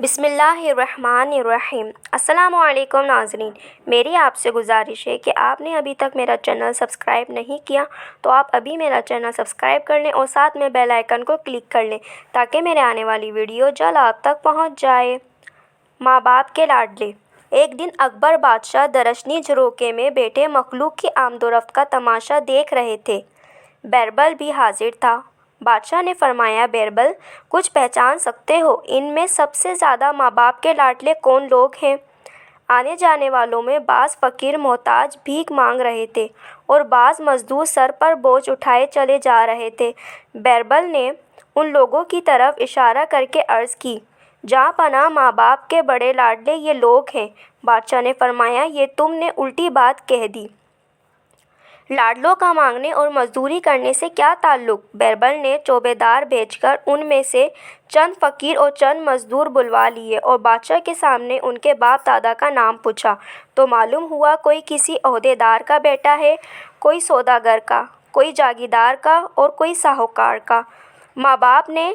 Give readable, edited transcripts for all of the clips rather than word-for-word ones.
بسم اللہ الرحمن الرحیم۔ السلام علیکم ناظرین، میری آپ سے گزارش ہے کہ آپ نے ابھی تک میرا چینل سبسکرائب نہیں کیا تو آپ ابھی میرا چینل سبسکرائب کر لیں اور ساتھ میں بیل آئیکن کو کلک کر لیں تاکہ میرے آنے والی ویڈیو جلد آپ تک پہنچ جائے۔ ماں باپ کے لاڈلے۔ ایک دن اکبر بادشاہ درشنی جھروکے میں بیٹھے مخلوق کی آمد و رفت کا تماشا دیکھ رہے تھے۔ بیربل بھی حاضر تھا۔ بادشاہ نے فرمایا، بیربل، کچھ پہچان سکتے ہو ان میں سب سے زیادہ ماں باپ کے لاڈلے کون لوگ ہیں؟ آنے جانے والوں میں بعض فقیر محتاج بھیک مانگ رہے تھے اور بعض مزدور سر پر بوجھ اٹھائے چلے جا رہے تھے۔ بیربل نے ان لوگوں کی طرف اشارہ کر کے عرض کی، جہاں پناہ ماں باپ کے بڑے لاڈلے یہ لوگ ہیں۔ بادشاہ نے فرمایا، یہ تم نے الٹی بات کہہ دی۔ لاڈلوں کا مانگنے اور مزدوری کرنے سے کیا تعلق؟ بیربل نے چوبیدار بھیج کر ان میں سے چند فقیر اور چند مزدور بلوا لیے اور بادشاہ کے سامنے ان کے باپ دادا کا نام پوچھا تو معلوم ہوا کوئی کسی عہدیدار کا بیٹا ہے، کوئی سوداگر کا، کوئی جاگیردار کا اور کوئی ساہوکار کا۔ ماں باپ نے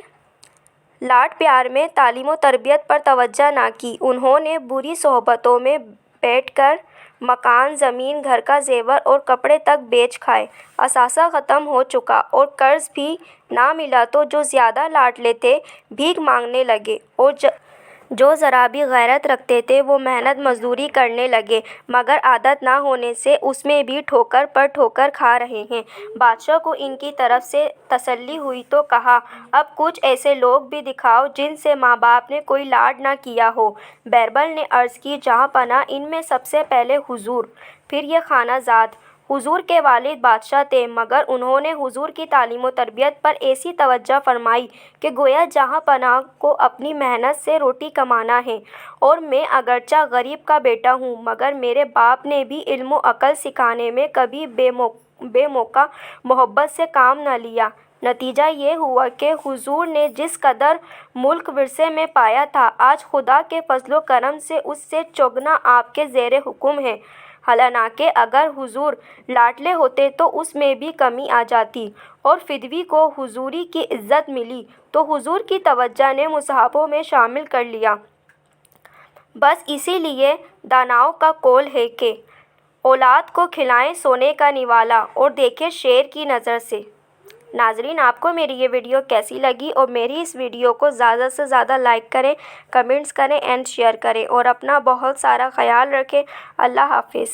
لاڈ پیار میں تعلیم و تربیت پر توجہ نہ کی۔ انہوں نے بری صحبتوں میں بیٹھ کر مکان، زمین، گھر کا زیور اور کپڑے تک بیچ کھائے۔ اثاثہ ختم ہو چکا اور قرض بھی نہ ملا تو جو زیادہ لاڈلے تھے بھیک مانگنے لگے اور جو ذرا بھی غیرت رکھتے تھے وہ محنت مزدوری کرنے لگے، مگر عادت نہ ہونے سے اس میں بھی ٹھوکر پر ٹھوکر کھا رہے ہیں۔ بادشاہ کو ان کی طرف سے تسلی ہوئی تو کہا، اب کچھ ایسے لوگ بھی دکھاؤ جن سے ماں باپ نے کوئی لاڈ نہ کیا ہو۔ بیربل نے عرض کی، جہاں پناہ ان میں سب سے پہلے حضور، پھر یہ خانہ زاد۔ حضور کے والد بادشاہ تھے، مگر انہوں نے حضور کی تعلیم و تربیت پر ایسی توجہ فرمائی کہ گویا جہاں پناہ کو اپنی محنت سے روٹی کمانا ہے، اور میں اگرچہ غریب کا بیٹا ہوں مگر میرے باپ نے بھی علم و عقل سکھانے میں کبھی بے موقع محبت سے کام نہ لیا۔ نتیجہ یہ ہوا کہ حضور نے جس قدر ملک ورثے میں پایا تھا، آج خدا کے فضل و کرم سے اس سے چوگنا آپ کے زیر حکم ہے۔ حالانکہ اگر حضور لاڈلے ہوتے تو اس میں بھی کمی آ جاتی اور فدوی کو حضوری کی عزت ملی تو حضور کی توجہ نے مصحفوں میں شامل کر لیا۔ بس اسی لیے داناؤں کا قول ہے کہ اولاد کو کھلائیں سونے کا نوالا اور دیکھیں شیر کی نظر سے۔ ناظرین، آپ کو میری یہ ویڈیو کیسی لگی اور میری اس ویڈیو کو زیادہ سے زیادہ لائک کریں، کمنٹس کریں اینڈ شیئر کریں اور اپنا بہت سارا خیال رکھیں۔ اللہ حافظ۔